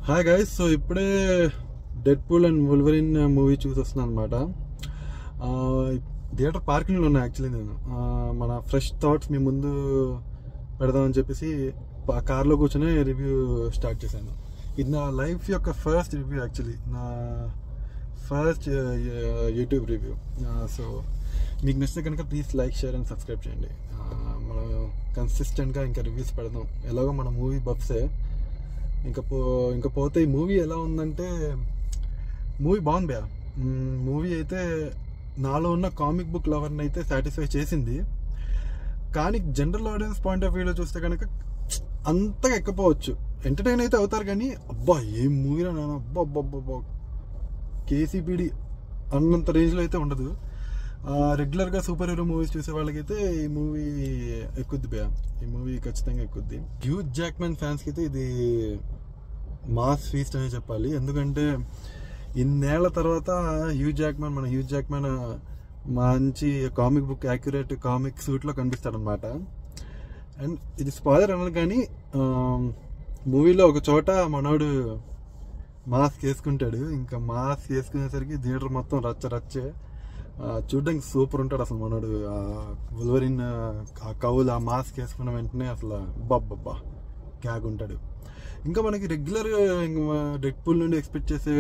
Hi guys. So ఇప్పుడే dead pool and Wolverine movie చూసి వస్తున్నాను అనమాట. థియేటర్ పార్కింగ్లో ఉన్నా యాక్చువల్లీ. నేను మన ఫ్రెష్ థాట్స్ మీ ముందు పెడదామని చెప్పేసి కార్లో కూర్చొని రివ్యూ స్టార్ట్ చేశాను. ఇది నా లైఫ్ యొక్క ఫస్ట్ రివ్యూ, యాక్చువల్లీ నా ఫస్ట్ యూట్యూబ్ రివ్యూ. సో మీకు నచ్చితే కనుక please like, share and subscribe చేయండి. మనం కన్సిస్టెంట్గా ఇంకా రివ్యూస్ పెడదాం. ఎలాగో మన మూవీ బబ్సే. ఇంకా పోతే ఈ మూవీ ఎలా ఉందంటే, మూవీ బాగుంది భయ్యా. మూవీ అయితే నాలో ఉన్న కామిక్ బుక్ లవర్ని అయితే సాటిస్ఫై చేసింది. కానీ జనరల్ ఆడియన్స్ పాయింట్ ఆఫ్ వ్యూలో చూస్తే కనుక అంతగా ఎక్కపోవచ్చు. ఎంటర్టైన్ అయితే అవుతారు కానీ అబ్బా ఏం మూవీ రా నాన్న, అబ్బా అబ్బా అబ్బా కేసీపీడి అన్నంత రేంజ్లో అయితే ఉండదు. రెగ్యులర్గా సూపర్ హీరో మూవీస్ చూసే వాళ్ళకైతే ఈ మూవీ ఎక్కుద్ది భయ్యా. ఈ మూవీ ఖచ్చితంగా ఎక్కుద్ది. హ్యూజ్ జాక్మన్ ఫ్యాన్స్కి అయితే ఇది మాస్ ఫీస్ట్ అనే చెప్పాలి. ఎందుకంటే ఇన్నేళ్ల తర్వాత హ్యూజ్ జాక్మన్ మంచి కామిక్ బుక్ యాక్యురేట్ కామిక్ సూట్లో కనిపిస్తాడనమాట. అండ్ ఇది స్పాయిలర్ అన్నారు కానీ మూవీలో ఒక చోట మనోడు మాస్క్ వేసుకుంటాడు. ఇంకా మాస్క్ వేసుకునేసరికి థియేటర్ మొత్తం రచ్చే. చూడడానికి సూపర్ ఉంటాడు అసలు మనోడు. వోల్వరిన్ ఆ కవులు ఆ మాస్క్ వేసుకున్న వెంటనే అసలు బాబ్బా గ్యాగ్ ఉంటాడు. ఇంకా మనకి రెగ్యులర్ డెడ్ పూల్ నుండి ఎక్స్పెక్ట్ చేసే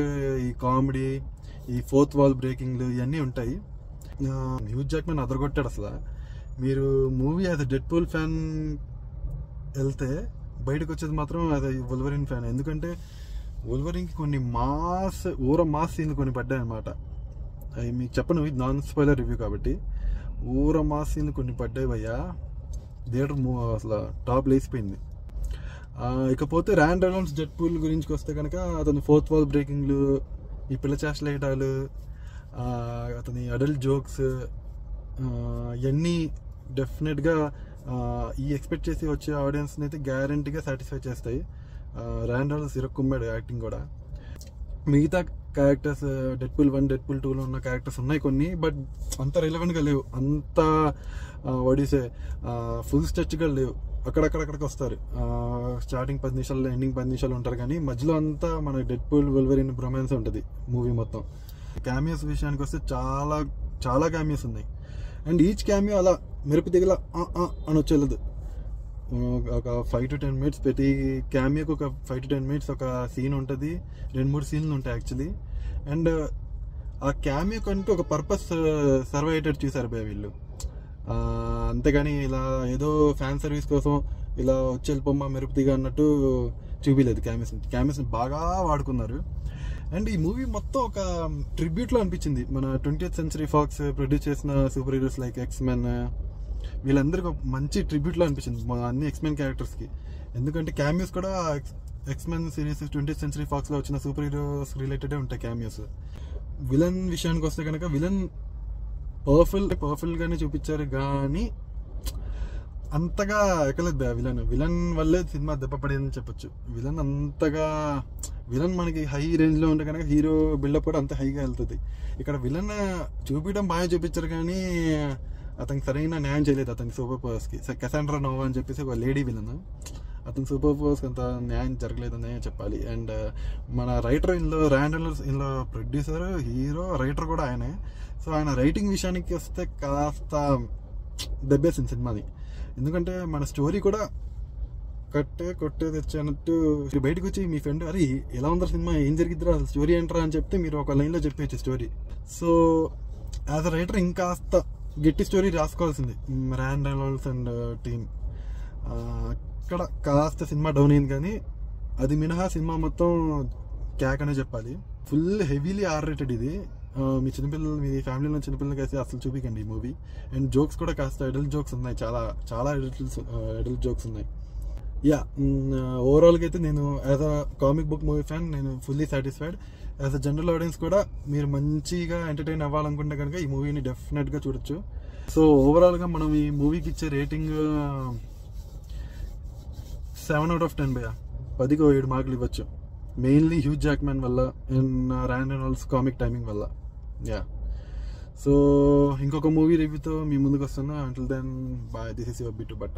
ఈ కామెడీ, ఈ ఫోర్త్ వాల్ బ్రేకింగ్లు ఇవన్నీ ఉంటాయి. హ్యూజ్ జాక్మన్ అదరగొట్టాడు అసలు. మీరు movie as dead pool fan వెళ్తే బయటకు వచ్చేది మాత్రం అది వోల్వరిన్ ఫ్యాన్. ఎందుకంటే వోల్వరిన్కి కొన్ని మాస్ సీన్లు కొన్ని పడ్డాయి అనమాట. అవి మీకు చెప్పను, ఇది నాన్ స్పాయిలర్ రివ్యూ కాబట్టి. మాస్ సీన్లు కొన్ని పడ్డాయి భయ్యా. థియేటర్ అసలు టాప్ లేసిపోయింది. ఇకపోతే ర్యాన్ రెనాల్డ్స్ డెడ్ పూల్ గురించి వస్తే కనుక అతని ఫోర్త్ వాల్ బ్రేకింగ్లు, ఈ పిల్ల చేష్టలేయటాలు, అతని అడల్ట్ జోక్స్ ఇవన్నీ డెఫినెట్గా ఈ ఎక్స్పెక్ట్ చేసి వచ్చే ఆడియన్స్ని అయితే గ్యారంటీగా సాటిస్ఫై చేస్తాయి. ర్యాన్ రెనాల్డ్స్ ఇరక్కుమ్మాడు యాక్టింగ్ కూడా. మిగతా characters dead pool 1, dead pool 2లో ఉన్న క్యారెక్టర్స్ ఉన్నాయి కొన్ని, బట్ అంత రిలవెంట్గా లేవు, అంత వడిసే ఫుల్ స్ట్రెచ్గా లేవు. అక్కడికి వస్తారు. స్టార్టింగ్ 10 నిమిషాలు, ఎండింగ్ 10 నిమిషాలు ఉంటారు. కానీ మధ్యలో అంతా మన డెడ్ పూల్ వోల్వరిన్ బ్రొమాన్స్ ఉంటుంది మూవీ మొత్తం. క్యామియోస్ విషయానికి వస్తే చాలా క్యామియోస్ ఉన్నాయి. అండ్ ఈచ్ క్యామియో అలా మెరుపు దిగల అని వచ్చేది. ఒక 5 to 10 minutes ప్రతి క్యామియోకి ఒక 5 to 10 minutes ఒక సీన్ ఉంటుంది. 2-3 సీన్లు ఉంటాయి యాక్చువల్లీ. అండ్ ఆ క్యామియో కంటూ ఒక పర్పస్ సర్వ్ అయ్యేటట్టు చూసారు భయ వీళ్ళు. అంతేగాని ఇలా ఏదో ఫ్యాన్ సర్వీస్ కోసం ఇలా వచ్చి వెళ్ళిపోమ్మా మెరుపు దిగా అన్నట్టు చూపించలేదు. క్యామియోస్ని బాగా వాడుకున్నారు. అండ్ ఈ మూవీ మొత్తం ఒక ట్రిబ్యూట్లో అనిపించింది. మన 20th Century Fox ప్రొడ్యూస్ చేసిన సూపర్ హీరోస్ లైక్ ఎక్స్మెన్, వీళ్ళందరికీ ఒక మంచి ట్రిబ్యూట్లో అనిపించింది అన్ని ఎక్స్మెన్ క్యారెక్టర్స్కి. ఎందుకంటే క్యామియోస్ కూడా ఎక్స్మెన్ సిరీస్ 20th Century Foxలో వచ్చిన సూపర్ హీరోస్ రిలేటెడే ఉంటాయి క్యామియోస్. విలన్ విషయానికి వస్తే కనుక విలన్ పవర్ఫుల్గానే చూపించారు కానీ అంతగా ఎక్కలేదు. విలన్ వల్లే సినిమా దెబ్బపడిందని చెప్పొచ్చు. విలన్ మనకి హై రేంజ్లో ఉంటే కనుక హీరో బిల్డప్ కూడా అంత హైగా వెళ్తుంది. ఇక్కడ విలన్ చూపించడం బాగా చూపించారు కానీ అతనికి సరైన న్యాయం చేయలేదు. అతని సూపర్ పవర్స్కి కసాండ్రా నోవా అని చెప్పేసి ఒక లేడీ విలన్, అతని సూపర్ పవర్స్కి అంత న్యాయం జరగలేదనే చెప్పాలి. అండ్ మన రైటర్ ఇందులో ర్యాన్ రెనాల్డ్స్, ఇందులో ప్రొడ్యూసర్, హీరో, రైటర్ కూడా ఆయనే. సో ఆయన రైటింగ్ విషయానికి వస్తే కాస్త దెబ్బేసింది సినిమాని. ఎందుకంటే మన స్టోరీ కూడా కొట్టే తెచ్చినట్టు బయటకు వచ్చి మీ ఫ్రెండ్ అరే ఎలా ఉందా సినిమా, ఏం జరిగిద్దిరా, అసలు స్టోరీ ఏంటరా అని చెప్తే మీరు ఒక లైన్లో చెప్పేయచ్చు story. So as a writer ఇంకాస్త గట్టి స్టోరీ రాసుకోవాల్సింది ర్యాన్ రెనాల్డ్స్ అండ్ టీమ్. అక్కడ కాస్త సినిమా డౌన్ అయింది కానీ అది మినహా సినిమా మొత్తం క్యాక్ అనే చెప్పాలి. ఫుల్ హెవీలీ R-rated ఇది. మీ ఫ్యామిలీలో చిన్నపిల్లలకి అయితే అసలు చూపించండి ఈ మూవీ. అండ్ జోక్స్ కూడా కాస్త అడల్ట్ జోక్స్ ఉన్నాయి, చాలా అడల్ట్ జోక్స్ ఉన్నాయి. ఓవరాల్గా అయితే నేను as a comic book movie fan నేను fully satisfied. As a general audience కూడా మీరు మంచిగా ఎంటర్టైన్ అవ్వాలనుకుంటే కనుక ఈ మూవీని డెఫినెట్గా చూడొచ్చు. సో ఓవరాల్గా మనం ఈ మూవీకి ఇచ్చే రేటింగ్ 7 out of 10 భయ్యా. 10కి 7 మార్కులు ఇవ్వచ్చు. మెయిన్లీ హ్యూజ్ జాక్మన్ వల్ల and Ryan Reynolds comic timing వల్ల. సో ఇంకొక మూవీ రివ్యూతో మీ ముందుకు వస్తున్నా. Until then bye. This is your Bittu బట్ట.